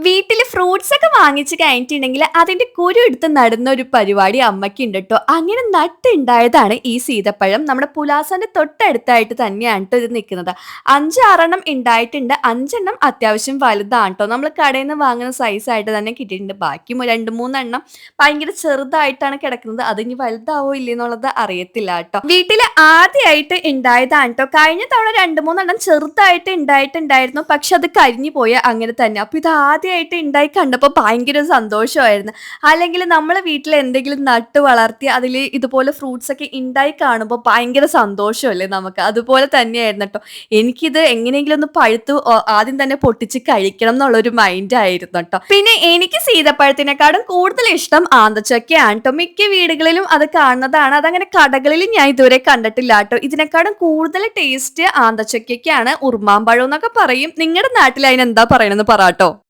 വീട്ടില് ഫ്രൂട്ട്സ് ഒക്കെ വാങ്ങിച്ച് കഴിഞ്ഞിട്ടുണ്ടെങ്കിൽ അതിന്റെ കുരു എടുത്ത് നടുന്ന ഒരു പരിപാടി അമ്മയ്ക്കുണ്ട് ട്ടോ. അങ്ങനെ നട്ടുണ്ടായതാണ് ഈ സീതപ്പഴം. നമ്മുടെ പുലാസന്റെ തൊട്ടടുത്തായിട്ട് തന്നെയാണ് ട്ടോ ഇത് നിൽക്കുന്നത്. 5, 6 ഉണ്ടായിട്ടുണ്ട്. 5 അത്യാവശ്യം വലുതാണ് ട്ടോ. നമ്മൾ കടയിൽ നിന്ന് വാങ്ങുന്ന സൈസ് ആയിട്ട് തന്നെ കിട്ടിയിട്ടുണ്ട്. ബാക്കി 2, 3 ഭയങ്കര ചെറുതായിട്ടാണ് കിടക്കുന്നത്. അത് ഇനി വലുതാവോ ഇല്ലേ എന്നുള്ളത് അറിയത്തില്ല ട്ടോ. വീട്ടില് ആദ്യമായിട്ട് ഉണ്ടായതാണ് ട്ടോ. കഴിഞ്ഞ തവണ 2, 3 ചെറുതായിട്ട് ഉണ്ടായിട്ടുണ്ടായിരുന്നു. പക്ഷെ അത് കരിഞ്ഞു പോയ അങ്ങനെ തന്നെ. അപ്പൊ ഇത് ആദ്യമായിട്ട് ഉണ്ടായി കണ്ടപ്പോൾ ഭയങ്കര സന്തോഷമായിരുന്നു. അല്ലെങ്കിൽ നമ്മളെ വീട്ടിൽ എന്തെങ്കിലും നട്ട് വളർത്തി അതിൽ ഇതുപോലെ ഫ്രൂട്ട്സ് ഒക്കെ ഉണ്ടായി കാണുമ്പോൾ ഭയങ്കര സന്തോഷമല്ലേ നമുക്ക്. അതുപോലെ തന്നെയായിരുന്നു കേട്ടോ. എനിക്കിത് എങ്ങനെയെങ്കിലും ഒന്ന് പഴുത്ത് ആദ്യം തന്നെ പൊട്ടിച്ച് കഴിക്കണം എന്നുള്ളൊരു മൈൻഡ് ആയിരുന്നു കേട്ടോ. പിന്നെ എനിക്ക് സീതപ്പഴത്തിനെക്കാളും കൂടുതൽ ഇഷ്ടം ആന്തച്ചക്കയാണ് കേട്ടോ. മിക്ക വീടുകളിലും അത് കാണുന്നതാണ്. അതങ്ങനെ കടകളിൽ ഞാൻ ഇതുവരെ കണ്ടിട്ടില്ല കേട്ടോ. ഇതിനെക്കാളും കൂടുതൽ ടേസ്റ്റ് ആന്തച്ചക്കയ്ക്കാണ്. ഉറുമാമ്പഴം എന്നൊക്കെ പറയും. നിങ്ങളുടെ നാട്ടിൽ അതിനെന്താ പറയണെന്ന് പറ ട്ടോ.